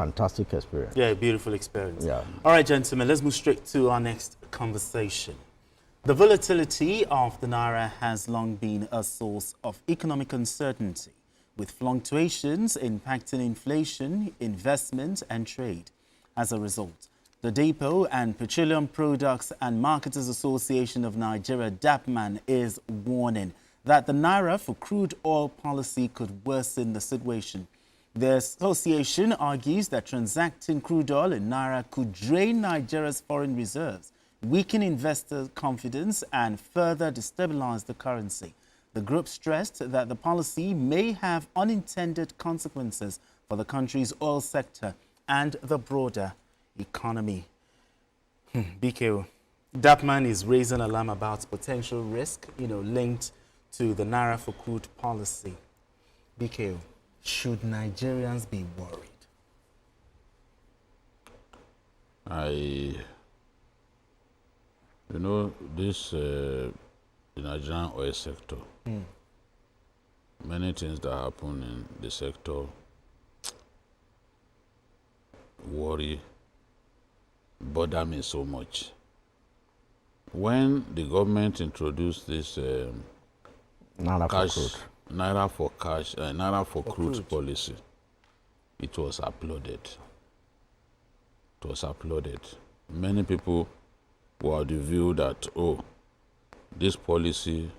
fantastic experience. Yeah, beautiful experience. Yeah. All right, gentlemen, let's move straight to our next conversation. The volatility of the Naira has long been a source of economic uncertainty, with fluctuations impacting inflation, investment, and trade. As a result, the Depot and Petroleum Products and Marketers Association of Nigeria, Dappman, is warning that the Naira-For-Crude oil policy could worsen the situation. The association argues that transacting crude oil in Naira could drain Nigeria's foreign reserves, weaken investor confidence, and further destabilize the currency. The group stressed that the policy may have unintended consequences for the country's oil sector and the broader economy. BKO, Dappman is raising alarm about potential risk, linked to the Naira-For-Crude policy. BKO, should Nigerians be worried? The Nigerian oil sector, many things that happen in the sector bother me so much. When the government introduced this Naira-For-Crude policy, it was applauded. Many people were of the view that, this policy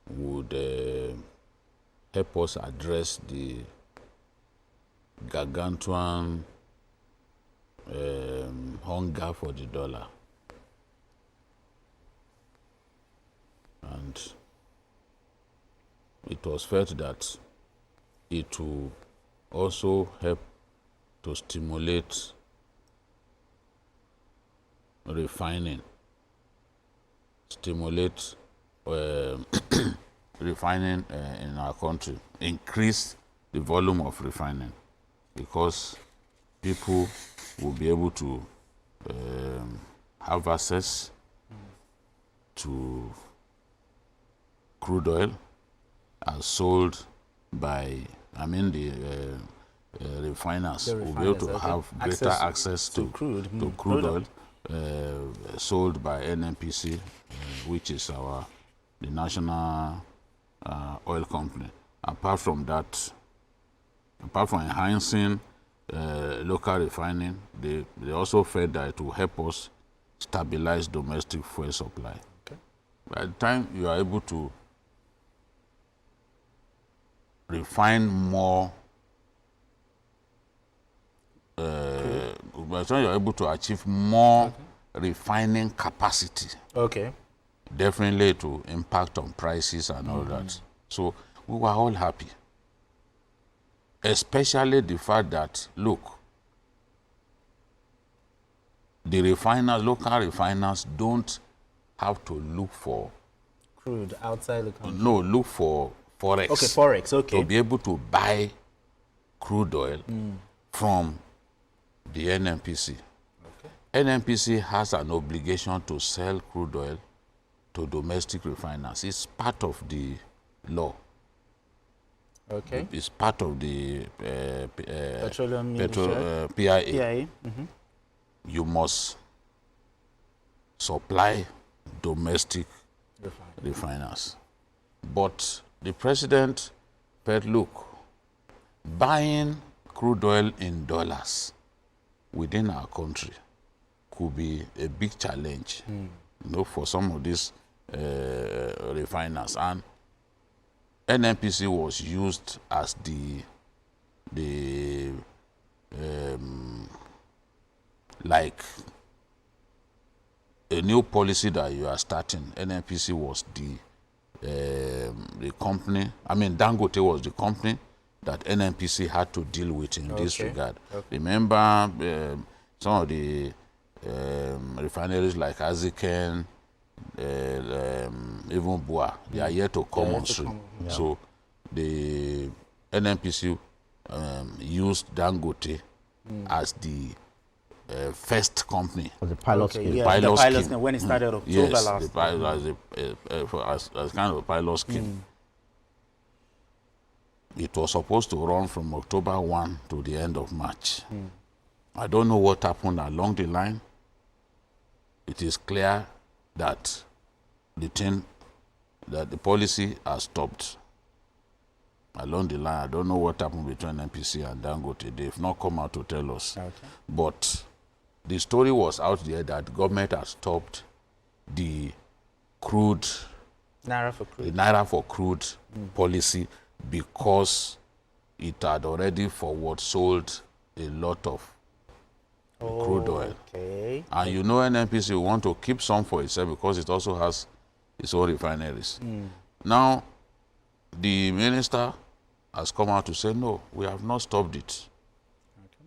would help us address the gargantuan hunger for the dollar. And it was felt that it will also help to stimulate refining, refining in our country, increase the volume of refining, because people will be able to have access to crude oil as sold by, the refiners will be able to have greater access to crude oil sold by NNPC, which is the national oil company. Apart from enhancing local refining, they also felt that it will help us stabilize domestic fuel supply. Okay. By the time you are able to refine more, by the time you are able to achieve more refining capacity, definitely it will impact on prices and all that. So we were all happy. Especially the fact that, look, the local refiners don't have to look for crude outside the country. No, look for forex. Okay, forex, okay. To be able to buy crude oil from the NNPC. Okay. NNPC has an obligation to sell crude oil to domestic refiners. It's part of the law. Okay. It's part of the Petroleum PIA. You must supply domestic refiners. But the president said, look, buying crude oil in dollars within our country could be a big challenge, for some of these refiners. And NNPC was used as like a new policy that you are starting. NNPC was the company. Dangote was the company that NNPC had to deal with in this regard. Okay. Remember, some of the refineries like Aziken, even Bua, they are yet to come on stream. Yeah. So the NNPC used Dangote as the first company. The pilot scheme. The pilot scheme when it started October last year. As kind of a pilot scheme. It was supposed to run from October 1 to the end of March. I don't know what happened along the line. It is clear that the policy has stopped. Along the line, I don't know what happened between NPC and Dangote. They've not come out to tell us. Okay. But the story was out there that government has stopped the crude, Naira-For-Crude. the Naira-For-Crude policy because it had already forward sold a lot of crude oil. Okay. And you know NNPC will want to keep some for itself because it also has its own refineries. Now, the minister has come out to say, no, we have not stopped it. Okay.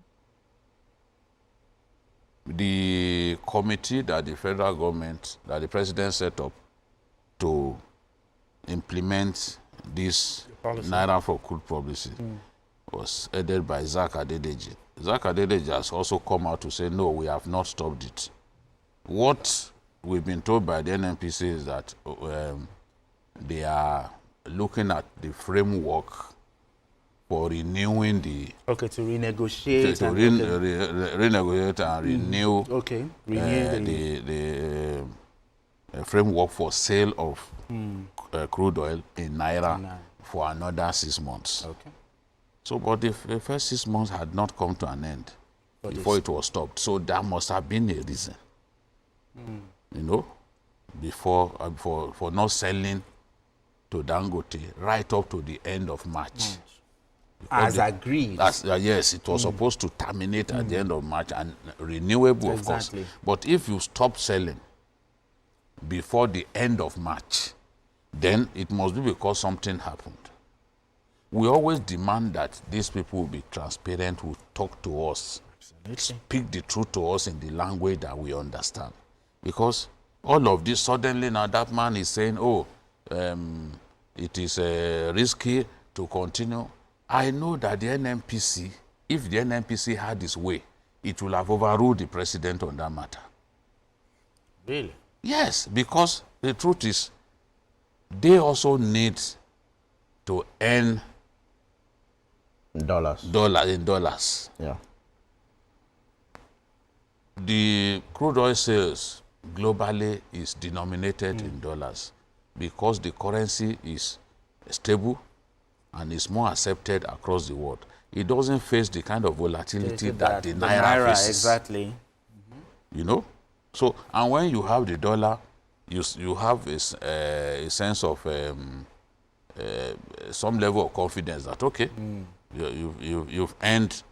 The committee that the federal government, that the president set up to implement this Naira-For-Crude policy was headed by Zak Adedeji. Zak Adedeji has also come out to say, no, we have not stopped it. What we've been told by the NNPC is that they are looking at the framework for renewing the... Okay, to renegotiate. To renegotiate and renew, the framework for sale of crude oil in Naira for another 6 months. Okay. So, but the first 6 months had not come to an end before it was stopped. So there must have been a reason, you know, before for not selling to Dangote right up to the end of March. As agreed. Yes, it was supposed to terminate at the end of March and renewable, of course. But if you stop selling before the end of March, then it must be because something happened. We always demand that these people will be transparent, will talk to us, speak the truth to us in the language that we understand. Because all of this, suddenly now that man is saying, oh, it is risky to continue. I know that the NNPC, if the NNPC had its way, it will have overruled the president on that matter. Really? Yes, because the truth is, they also need to earn dollars. Yeah. The crude oil sales globally is denominated in dollars because the currency is stable and is more accepted across the world. It doesn't face the kind of volatility that the Naira faces. Exactly. You know? So, and when you have the dollar, you have a sense of some level of confidence that, okay, you've earned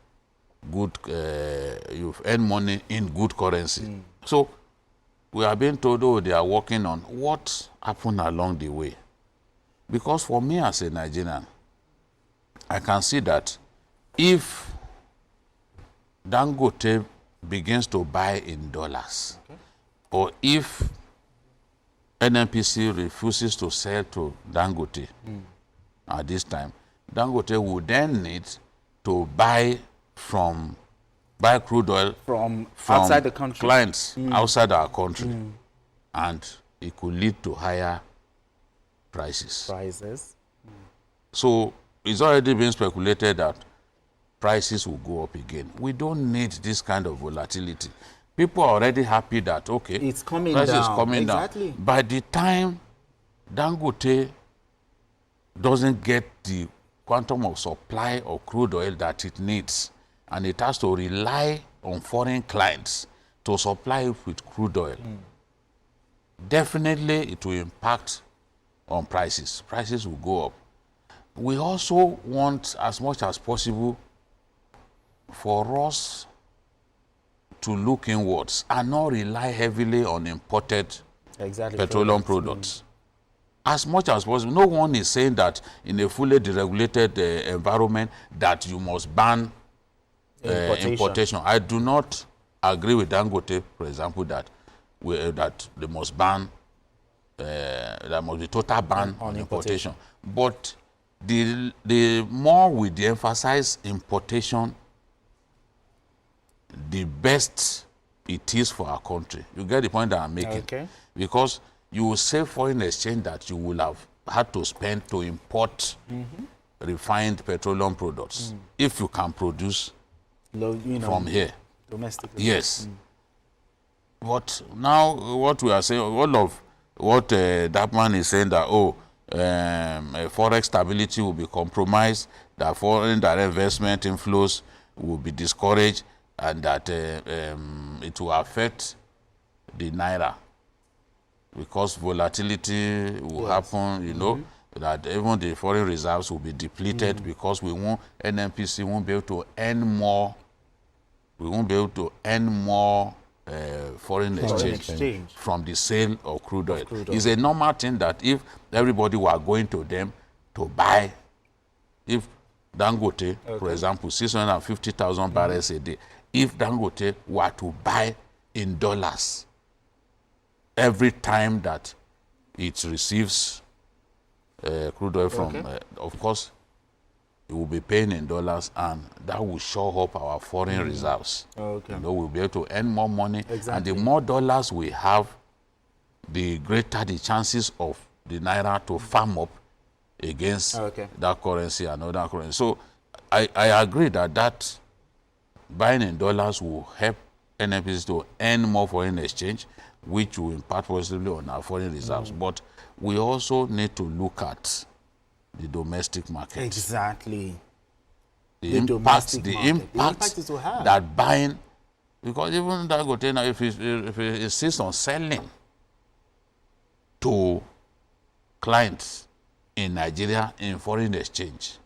good, you've earned money in good currency. So, we are being told, oh, they are working on what happened along the way. Because for me as a Nigerian, I can see that if Dangote begins to buy in dollars, or if NNPC refuses to sell to Dangote at this time, Dangote would then need to buy crude oil from outside the country, clients outside our country, and it could lead to higher prices. So it's already been speculated that prices will go up again. We don't need this kind of volatility. People are already happy that, okay, it's coming prices down. Is coming down. By the time Dangote doesn't get the quantum of supply of crude oil that it needs, and it has to rely on foreign clients to supply it with crude oil, definitely it will impact on prices. Prices will go up. We also want, as much as possible, for us to look inwards and not rely heavily on imported petroleum products. As much as possible. No one is saying that in a fully deregulated environment that you must ban importation. I do not agree with Dangote, for example, that they must ban, there must be total ban on importation. But the more we de-emphasize importation, the best it is for our country. You get the point that I'm making? Okay. Because you will save foreign exchange that you will have had to spend to import refined petroleum products if you can produce from here. domestically. Yes. But now what we are saying, all of what Dappman is saying that, forex stability will be compromised, that foreign direct investment inflows will be discouraged, and that it will affect the Naira because volatility will happen, you know, that even the foreign reserves will be depleted because NNPC won't be able to earn more. We won't be able to earn more foreign exchange from the sale of crude oil. It's a normal thing that if everybody were going to them to buy, if Dangote, for example, 650,000 barrels a day, if Dangote were to buy in dollars every time that it receives crude oil from, of course, it will be paying in dollars, and that will show up our foreign reserves. You know, we'll be able to earn more money, and the more dollars we have, the greater the chances of the Naira to firm up against that currency and other currency. So I agree that buying in dollars will help NNPC to earn more foreign exchange, which will impact positively on our foreign reserves. But we also need to look at the domestic market. Exactly. The impact it will have. That buying, because even Dangote now, if it insists on selling to clients in Nigeria in foreign exchange,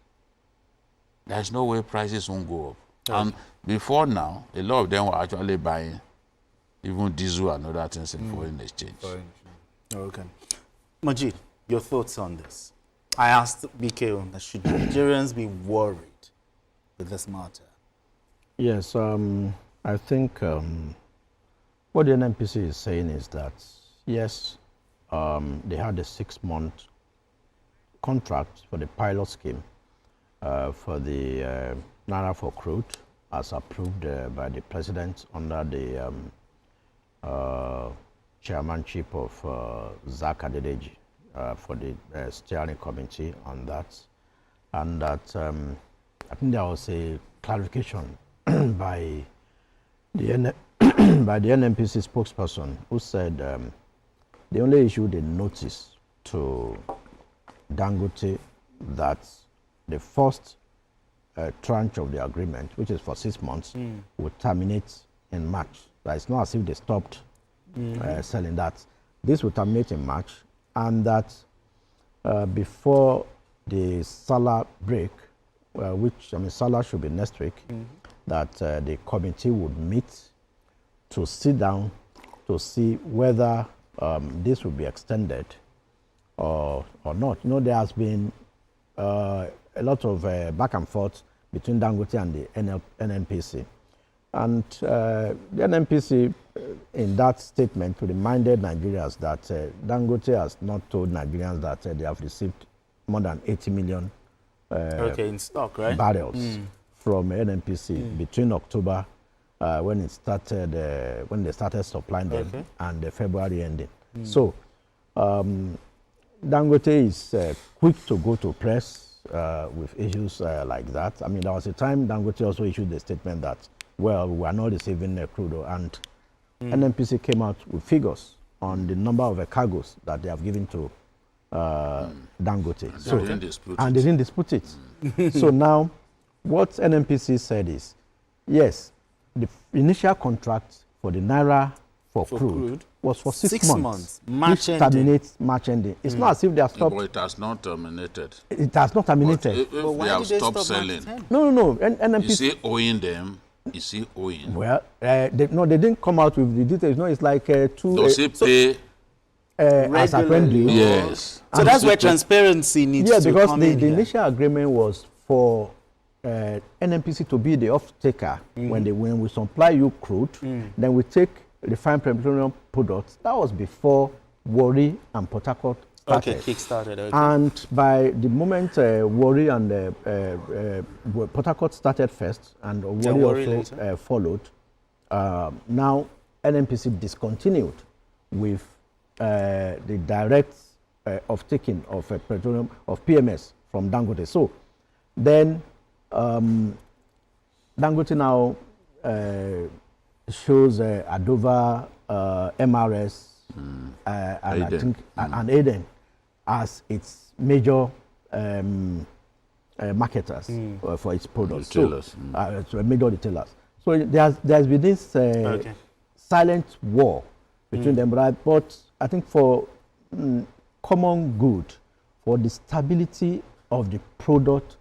there's no way prices won't go up. And before now, a lot of them were actually buying even diesel and other things in foreign exchange. Okay. Majid, your thoughts on this? I asked BKO, should Nigerians be worried with this matter? Yes, I think what the NNPC is saying is that, yes, they had a 6-month contract for the pilot scheme for the Naira-For-Crude as approved by the president under the chairmanship of Zach Adedeji. For the steering committee on that, and that I think there was a clarification by the by the NNPC spokesperson who said the only issue they noticed to Dangote that the first tranche of the agreement, which is for 6 months, will terminate in March. That it's not as if they stopped selling that. This will terminate in March, and that before the Salah break, which, I mean, Salah should be next week, that the committee would meet to sit down to see whether this will be extended or not. You know, there has been a lot of back and forth between Dangote and the NNPC. And the NNPC, in that statement, reminded Nigerians that Dangote has not told Nigerians that they have received more than 80 million in stock, right? barrels from NNPC between October, when it started, when they started supplying them, and the February ending. So Dangote is quick to go to press with issues like that. I mean, there was a time Dangote also issued a statement that, well, we are not receiving crude oil, and NNPC came out with figures on the number of cargoes that they have given to Dangote. And they didn't dispute it. So now, what NNPC said is, yes, the initial contract for the Naira-For-Crude was for 6 months. March which terminates March ending. It's not as if they have stopped. But it has not terminated. It has not terminated. But if they have stopped selling, No. NNPC. is he owing them? Is he owing? Well, they didn't come out with the details. No, it's like two. Does he pay? As a friendly. Yes. So that's where transparency needs to come in. Yeah, because the initial agreement was for NNPC to be the off-taker when we supply you crude, then we take refined petroleum products. That was before Warri and Port Harcourt started. Kick-started. And by the moment Warri and Port Harcourt started first, and Warri also followed, now NNPC discontinued with the direct off-taking of petroleum, of PMS from Dangote. So then Dangote now shows Adova, MRS, and I think and Aden as its major marketers for its products. Retailers. So major retailers. So there's been this silent war between them, right? But I think for common good, for the stability of the product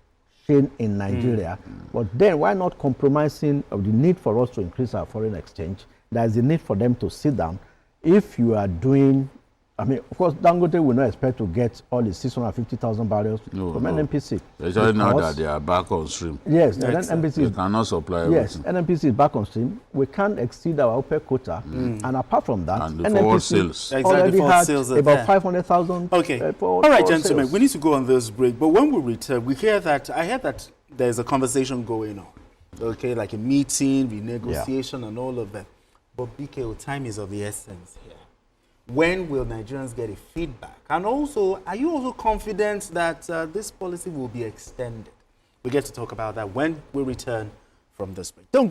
chain in Nigeria, but then why not compromising of the need for us to increase our foreign exchange? There's a need for them to sit down. If you are doing, I mean, of course, Dangote will not expect to get all the 650,000 barrels from NNPC. Especially now that they are back on stream. Yes, NNPC cannot supply yes, everything. NNPC is back on stream. We can't exceed our OPEC quota. And apart from that, And the forward sales. already had about 500,000. Okay. All right, gentlemen, we need to go on this break. But when we return, I hear that there's a conversation going on. Okay, like a meeting, renegotiation, and all of that. But BKO, time is of the essence here. When will Nigerians get a feedback? And also, are you also confident that this policy will be extended? We get to talk about that when we return from this break. Don't go.